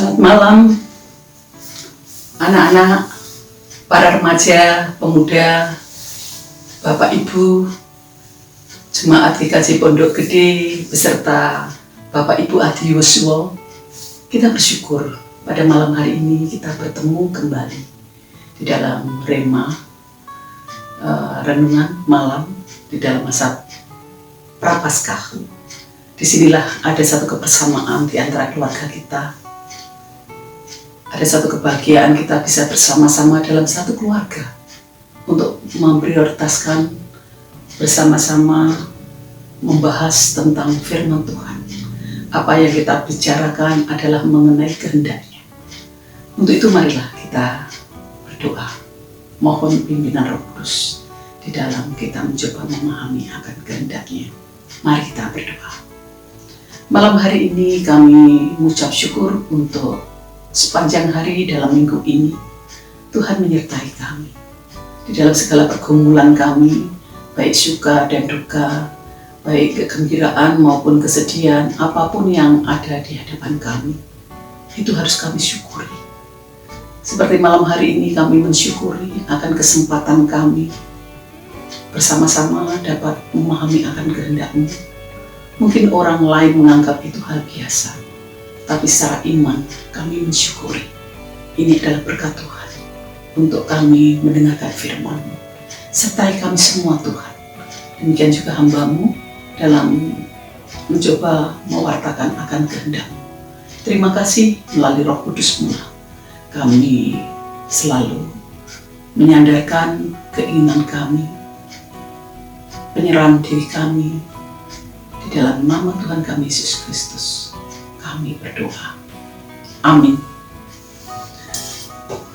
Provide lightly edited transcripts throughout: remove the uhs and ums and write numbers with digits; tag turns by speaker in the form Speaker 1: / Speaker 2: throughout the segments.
Speaker 1: Selamat malam, anak-anak, para remaja, pemuda, Bapak Ibu, Jemaat GKJ Pondok Gede beserta Bapak Ibu Adi Yosua. Kita bersyukur pada malam hari ini kita bertemu kembali di dalam Rema, renungan malam di dalam masa Prapaskah. Disinilah ada satu kebersamaan di antara keluarga kita. Ada satu kebahagiaan kita bisa bersama-sama dalam satu keluarga untuk memprioritaskan bersama-sama membahas tentang firman Tuhan. Apa yang kita bicarakan adalah mengenai kehendak-Nya. Untuk itu marilah kita berdoa, mohon pimpinan Roh Kudus di dalam kita mencoba memahami akan kehendak-Nya. Mari kita berdoa. Malam hari ini kami mengucap syukur untuk sepanjang hari dalam minggu ini, Tuhan menyertai kami. Di dalam segala pergumulan kami, baik suka dan duka, baik kegembiraan maupun kesedihan, apapun yang ada di hadapan kami, itu harus kami syukuri. Seperti malam hari ini kami mensyukuri akan kesempatan kami bersama-sama dapat memahami akan kehendak-Mu. Mungkin orang lain menganggap itu hal biasa, tapi secara iman kami mensyukuri. Ini adalah berkat Tuhan untuk kami mendengarkan firman-Mu. Sertai kami semua Tuhan. Demikian juga hamba-Mu dalam mencoba mewartakan akan kehendak-Mu. Terima kasih melalui Roh Kudus-Mu. Kami selalu menyandarkan keinginan kami, penyerahan diri kami di dalam nama Tuhan kami Yesus Kristus. Kami berdoa. Amin.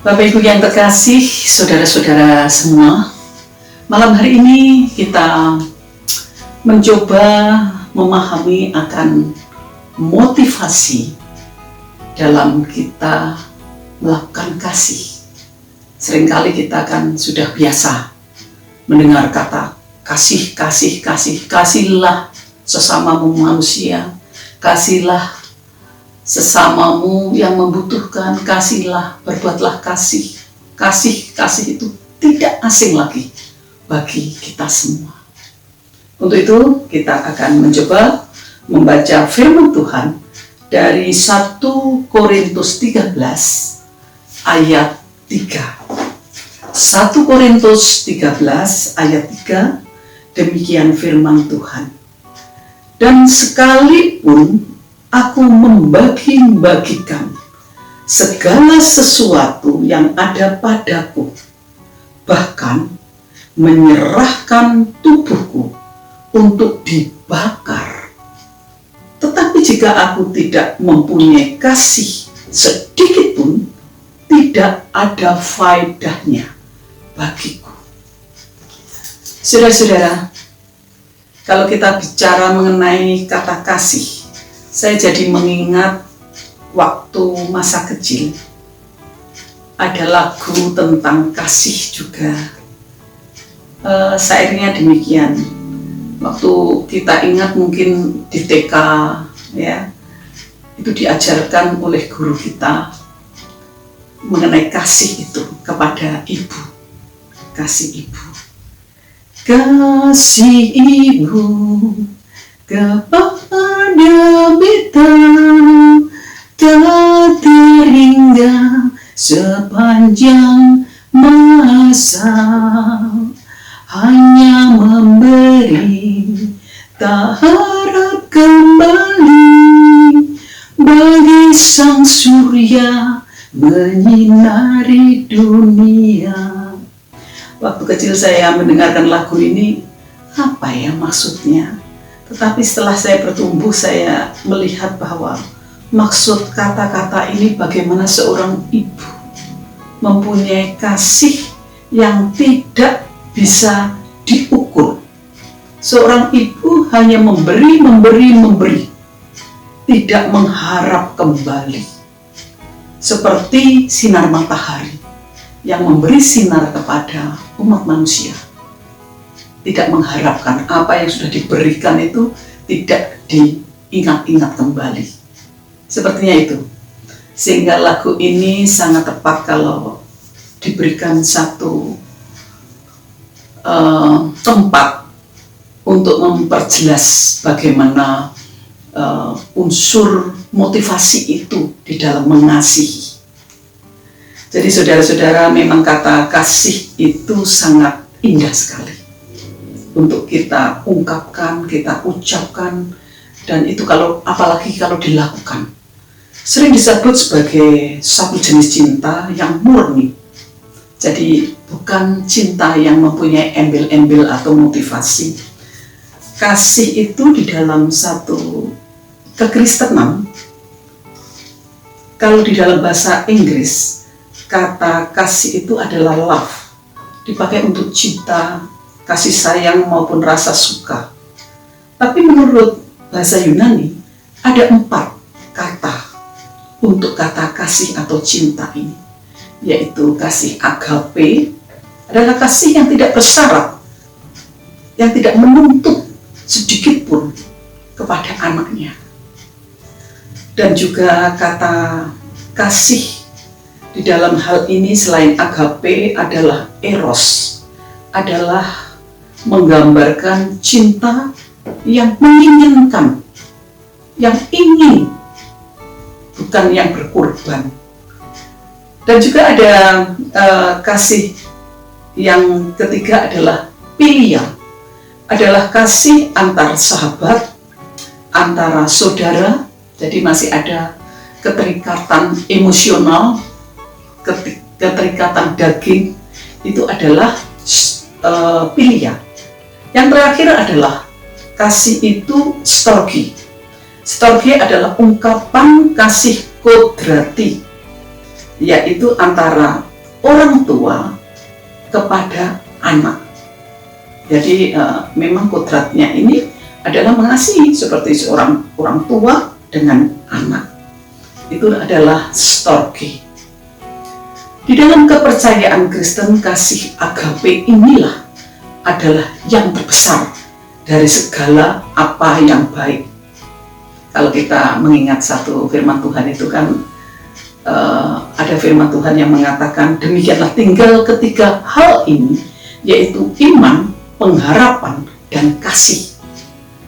Speaker 1: Bapak Ibu yang terkasih, saudara-saudara semua, malam hari ini kita mencoba memahami akan motivasi dalam kita melakukan kasih. Seringkali kita kan sudah biasa mendengar kata kasih, kasihlah sesamamu manusia, kasihlah sesamamu yang membutuhkan, kasihlah, berbuatlah kasih. Kasih itu tidak asing lagi bagi kita semua. Untuk itu kita akan mencoba membaca firman Tuhan dari 1 Korintus 13 ayat 3. 1 Korintus 13 ayat 3, demikian firman Tuhan. Dan sekalipun aku membagi-bagikan segala sesuatu yang ada padaku, bahkan menyerahkan tubuhku untuk dibakar, tetapi jika aku tidak mempunyai kasih sedikit pun, tidak ada faedahnya bagiku. Saudara-saudara, kalau kita bicara mengenai kata kasih, saya jadi mengingat waktu masa kecil ada lagu tentang kasih juga. Syairnya demikian. Waktu kita ingat mungkin di TK, ya, itu diajarkan oleh guru kita mengenai kasih itu kepada ibu, kasih ibu. Kasih ibu kepada beta tak terhingga sepanjang masa, hanya memberi tak harap kembali, bagi sang surya menyinari dunia. Waktu kecil saya mendengarkan lagu ini, apa ya maksudnya? Tetapi setelah saya bertumbuh, saya melihat bahwa maksud kata-kata ini bagaimana seorang ibu mempunyai kasih yang tidak bisa diukur. Seorang ibu hanya memberi, tidak mengharap kembali. Seperti sinar matahari yang memberi sinar kepada umat manusia, tidak mengharapkan apa yang sudah diberikan itu tidak diingat-ingat kembali. Sepertinya itu. Sehingga lagu ini sangat tepat kalau diberikan satu tempat untuk memperjelas bagaimana unsur motivasi itu di dalam mengasihi. Jadi saudara-saudara, memang kata kasih itu sangat indah sekali untuk kita ungkapkan, kita ucapkan, dan itu apalagi kalau dilakukan. Sering disebut sebagai satu jenis cinta yang murni. Jadi bukan cinta yang mempunyai embel-embel atau motivasi. Kasih itu di dalam satu kekristenan, kalau di dalam bahasa Inggris, kata kasih itu adalah love. Dipakai untuk cinta, kasih sayang maupun rasa suka. Tapi menurut bahasa Yunani, ada 4 kata untuk kata kasih atau cinta ini, yaitu kasih agape, adalah kasih yang tidak bersyarat, yang tidak menuntut sedikit pun kepada anaknya. Dan juga kata kasih di dalam hal ini selain agape adalah eros, adalah menggambarkan cinta yang menginginkan, yang ingin, bukan yang berkorban. Dan juga ada kasih yang ketiga adalah philia, adalah kasih antar sahabat, antara saudara. Jadi masih ada keterikatan emosional, keterikatan daging, itu adalah philia. Yang terakhir adalah kasih itu storge. Storge adalah ungkapan kasih kodrati, yaitu antara orang tua kepada anak. Jadi memang kodratnya ini adalah mengasihi seperti seorang orang tua dengan anak. Itu adalah storge. Di dalam kepercayaan Kristen, kasih agape inilah adalah yang terbesar dari segala apa yang baik. Kalau kita mengingat satu firman Tuhan itu kan ada firman Tuhan yang mengatakan, demikianlah tinggal ketiga hal ini, yaitu iman, pengharapan, dan kasih.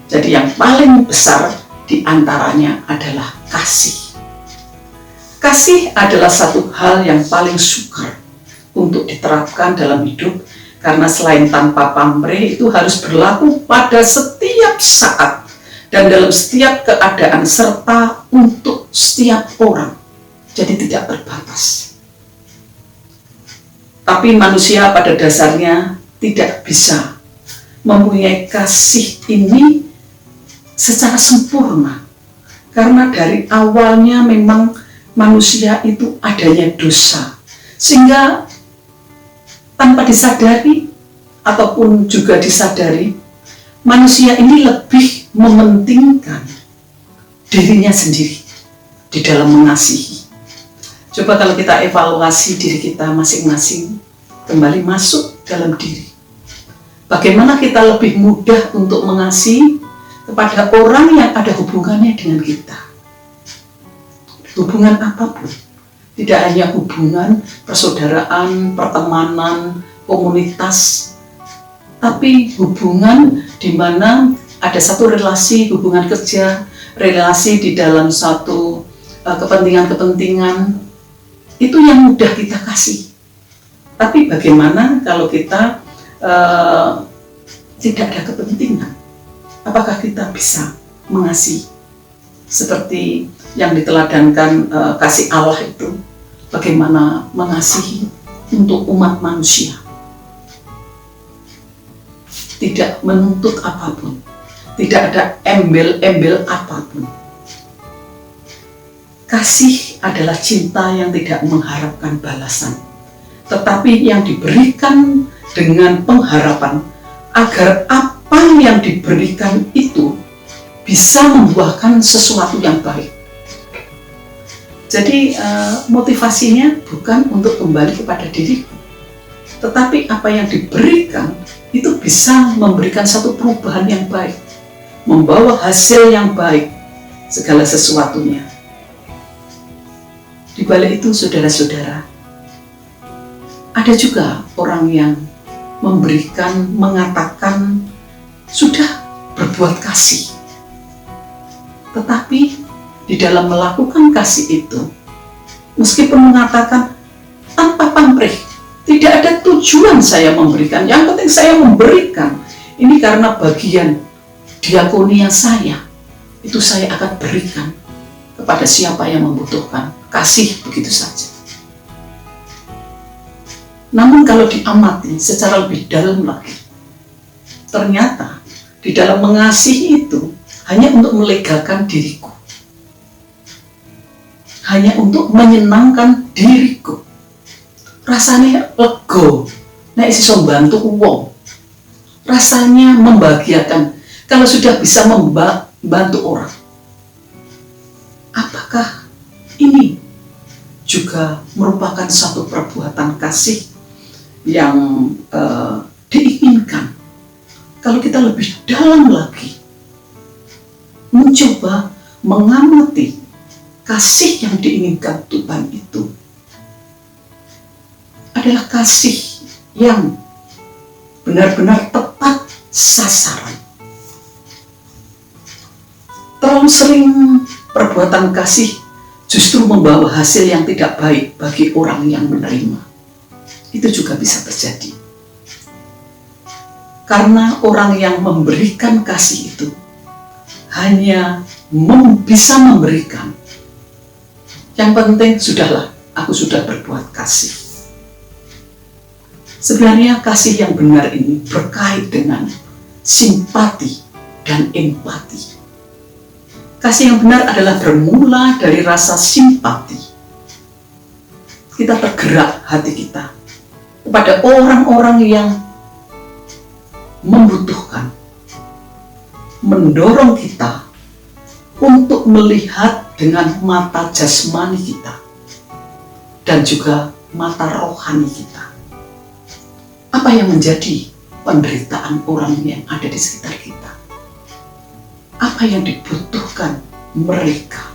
Speaker 1: Jadi yang paling besar di antaranya adalah kasih. Kasih adalah satu hal yang paling sukar untuk diterapkan dalam hidup, karena selain tanpa pamrih, itu harus berlaku pada setiap saat dan dalam setiap keadaan serta untuk setiap orang. Jadi tidak terbatas. Tapi manusia pada dasarnya tidak bisa mempunyai kasih ini secara sempurna, karena dari awalnya memang manusia itu adanya dosa, sehingga tanpa disadari ataupun juga disadari, manusia ini lebih mementingkan dirinya sendiri di dalam mengasihi. Coba kalau kita evaluasi diri kita masing-masing, kembali masuk dalam diri. Bagaimana kita lebih mudah untuk mengasihi kepada orang yang ada hubungannya dengan kita. Hubungan apapun. Tidak hanya hubungan persaudaraan, pertemanan, komunitas, tapi hubungan di mana ada satu relasi, hubungan kerja, relasi di dalam satu kepentingan-kepentingan, itu yang mudah kita kasih. Tapi bagaimana kalau kita tidak ada kepentingan? Apakah kita bisa mengasihi seperti yang diteladankan kasih Allah itu? Bagaimana mengasihi untuk umat manusia? Tidak menuntut apapun, tidak ada embel-embel apapun. Kasih adalah cinta yang tidak mengharapkan balasan, tetapi yang diberikan dengan pengharapan agar apa yang diberikan itu bisa membuahkan sesuatu yang baik. Jadi motivasinya bukan untuk kembali kepada diriku, tetapi apa yang diberikan itu bisa memberikan satu perubahan yang baik, membawa hasil yang baik, segala sesuatunya. Di balik itu, saudara-saudara, ada juga orang yang memberikan, mengatakan sudah berbuat kasih. Tetapi di dalam melakukan kasih itu, meskipun mengatakan tanpa pamrih, tidak ada tujuan saya memberikan, yang penting saya memberikan. Ini karena bagian diakonia saya, itu saya akan berikan kepada siapa yang membutuhkan. Kasih begitu saja. Namun kalau diamati secara lebih dalam lagi, ternyata di dalam mengasihi itu hanya untuk melegakan diriku, hanya untuk menyenangkan diriku. Rasanya lego, nek iso bantu wong. Rasanya membahagiakan kalau sudah bisa membantu orang. Apakah ini juga merupakan satu perbuatan kasih yang diinginkan? Kalau kita lebih dalam lagi, mencoba mengamati kasih yang diinginkan Tuhan itu adalah kasih yang benar-benar tepat sasaran. Terlalu sering perbuatan kasih justru membawa hasil yang tidak baik bagi orang yang menerima. Itu juga bisa terjadi. Karena orang yang memberikan kasih itu hanya bisa memberikan. Yang penting sudahlah, aku sudah berbuat kasih. Sebenarnya kasih yang benar ini berkait dengan simpati dan empati. Kasih yang benar adalah bermula dari rasa simpati. Kita tergerak hati kita kepada orang-orang yang membutuhkan, mendorong kita untuk melihat dengan mata jasmani kita dan juga mata rohani kita. Apa yang menjadi penderitaan orang yang ada di sekitar kita? Apa yang dibutuhkan mereka?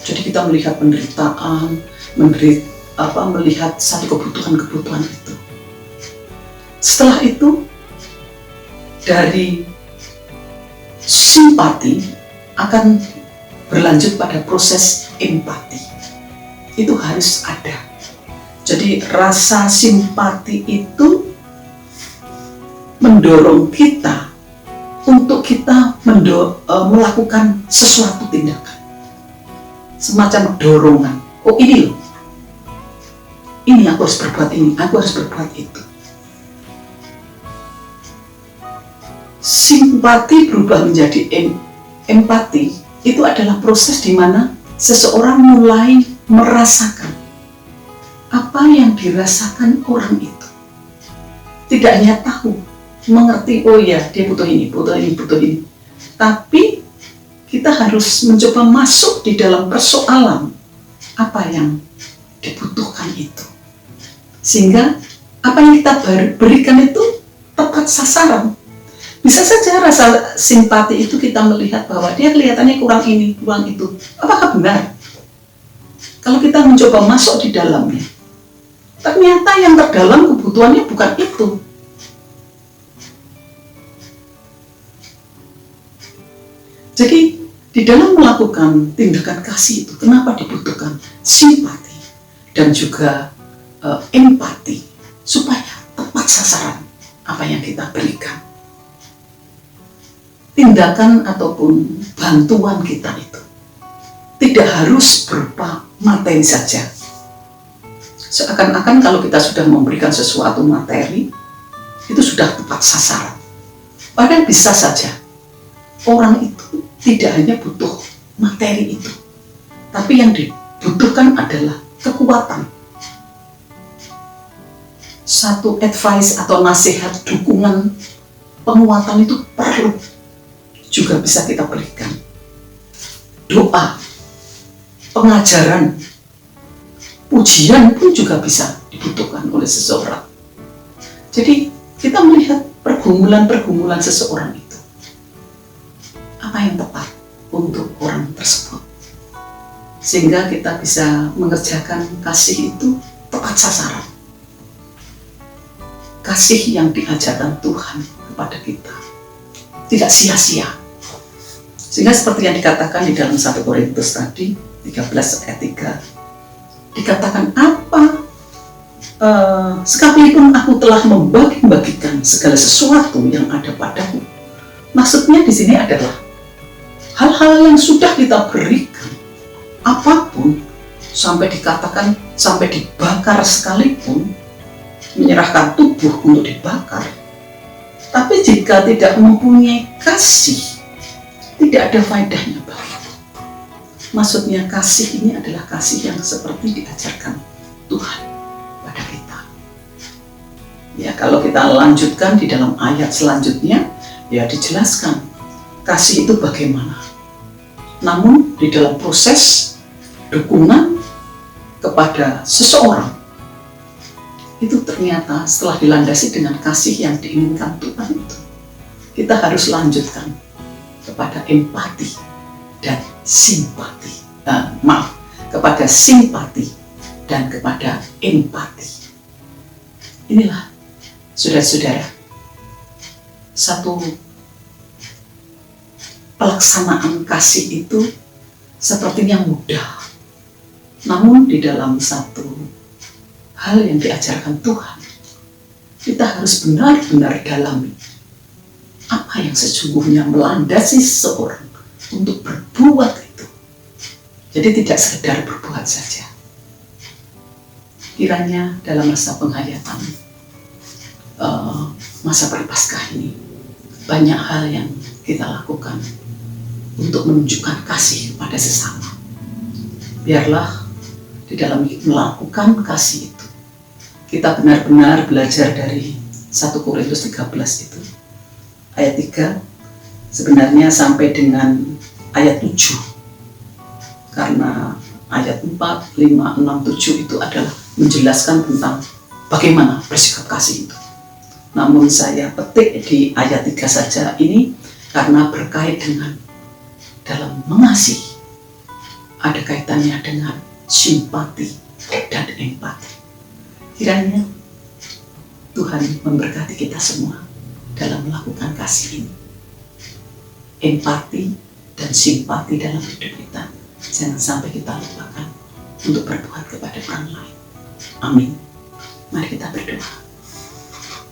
Speaker 1: Jadi kita melihat penderitaan, melihat satu kebutuhan-kebutuhan itu. Setelah itu, dari simpati akan berlanjut pada proses empati. Itu harus ada. Jadi rasa simpati itu mendorong kita untuk kita melakukan sesuatu tindakan. Semacam dorongan. Oh ini loh. Ini aku harus berbuat ini, aku harus berbuat itu. Simpati berubah menjadi empati. Itu adalah proses di mana seseorang mulai merasakan apa yang dirasakan orang itu. Tidak hanya tahu, mengerti, oh ya dia butuh ini, butuh ini, butuh ini. Tapi kita harus mencoba masuk di dalam persoalan apa yang dibutuhkan itu. Sehingga apa yang kita berikan itu tepat sasaran. Bisa saja rasa simpati itu kita melihat bahwa dia kelihatannya kurang ini, kurang itu. Apakah benar? Kalau kita mencoba masuk di dalamnya, ternyata yang terdalam kebutuhannya bukan itu. Jadi di dalam melakukan tindakan kasih itu, kenapa dibutuhkan simpati dan juga empati supaya tepat sasaran apa yang kita berikan. Tindakan ataupun bantuan kita itu tidak harus berupa materi saja. Seakan-akan kalau kita sudah memberikan sesuatu materi, itu sudah tepat sasaran. Padahal bisa saja orang itu tidak hanya butuh materi itu, tapi yang dibutuhkan adalah kekuatan. Satu advice atau nasihat, dukungan, penguatan itu perlu juga bisa kita berikan. Doa, pengajaran, pujian pun juga bisa dibutuhkan oleh seseorang. Jadi kita melihat pergumulan-pergumulan seseorang itu. Apa yang tepat untuk orang tersebut? sehingga kita bisa mengerjakan kasih itu tepat sasaran. Kasih yang diajarkan Tuhan kepada kita tidak sia-sia. Sehingga seperti yang dikatakan di dalam 1 Korintus tadi 13 ayat 3, dikatakan apa? Sekalipun aku telah membagi-bagikan segala sesuatu yang ada padaku. Maksudnya di sini adalah hal-hal yang sudah kita berikan, apapun, sampai dikatakan sampai dibakar sekalipun, menyerahkan tubuh untuk dibakar. Tapi jika tidak mempunyai kasih, tidak ada faedahnya bagiku. Maksudnya kasih ini adalah kasih yang seperti diajarkan Tuhan pada kita. Ya, kalau kita lanjutkan di dalam ayat selanjutnya, ya dijelaskan kasih itu bagaimana. Namun di dalam proses dukungan kepada seseorang, itu ternyata setelah dilandasi dengan kasih yang diinginkan Tuhan itu, kita harus lanjutkan kepada empati dan simpati. Kepada simpati dan kepada empati. Inilah, saudara-saudara, satu pelaksanaan kasih itu sepertinya mudah. Namun di dalam satu hal yang diajarkan Tuhan, kita harus benar-benar dalami apa yang sesungguhnya melandasi seseorang untuk berbuat itu. Jadi tidak sekedar berbuat saja. Kiranya dalam masa penghayatan, masa Prapaskah ini, banyak hal yang kita lakukan untuk menunjukkan kasih pada sesama. Biarlah di dalam melakukan kasih itu, kita benar-benar belajar dari 1 Korintus 13 itu, ayat 3, sebenarnya sampai dengan ayat 7. Karena ayat 4, 5, 6, 7 itu adalah menjelaskan tentang bagaimana bersikap kasih itu. Namun saya petik di ayat 3 saja ini karena berkait dengan dalam mengasihi. Ada kaitannya dengan simpati dan empati. Kiranya Tuhan memberkati kita semua dalam melakukan kasih ini. Empati dan simpati dalam hidup kita jangan sampai kita lupakan untuk berbuat kepada orang lain. Amin. Mari kita berdoa.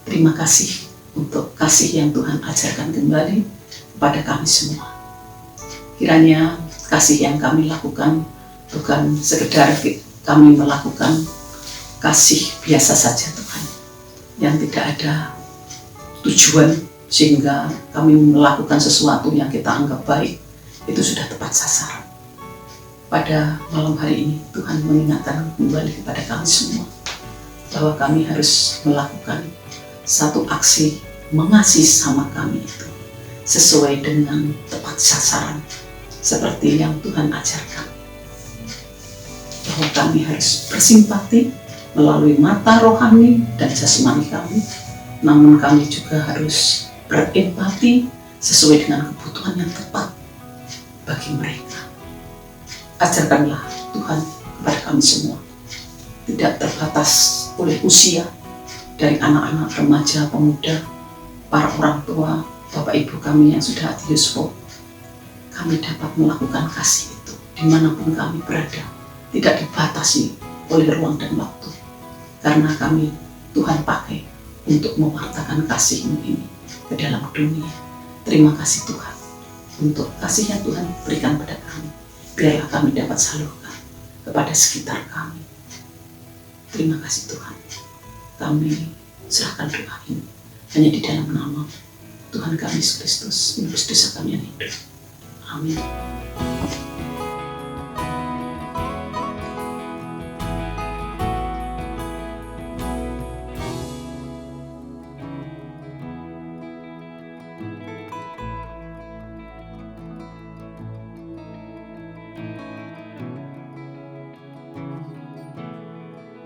Speaker 1: Terima kasih untuk kasih yang Tuhan ajarkan kembali kepada kami semua. Kiranya kasih yang kami lakukan bukan sekedar kami melakukan kasih biasa saja Tuhan, yang tidak ada tujuan sehingga kami melakukan sesuatu yang kita anggap baik, itu sudah tepat sasaran. Pada malam hari ini Tuhan mengingatkan kembali kepada kami semua bahwa kami harus melakukan satu aksi mengasihi sama kami itu sesuai dengan tepat sasaran seperti yang Tuhan ajarkan, bahwa kami harus bersimpati melalui mata rohani dan jasmani kami, namun kami juga harus berempati sesuai dengan kebutuhan yang tepat bagi mereka. Ajarkanlah Tuhan kepada kami semua, tidak terbatas oleh usia, dari anak-anak, remaja, pemuda, para orang tua, bapak ibu kami yang sudah yusuf, kami dapat melakukan kasih itu dimanapun kami berada, tidak dibatasi oleh ruang dan waktu, karena kami Tuhan pakai untuk mewartakan kasih-Mu ini ke dalam dunia. Terima kasih Tuhan untuk kasih yang Tuhan berikan pada kami. Biarlah kami dapat salurkan kepada sekitar kami. Terima kasih Tuhan. Kami serahkan doa ini hanya di dalam nama Tuhan kami Yesus Kristus, menebus dosa kami yang hidup. Amin.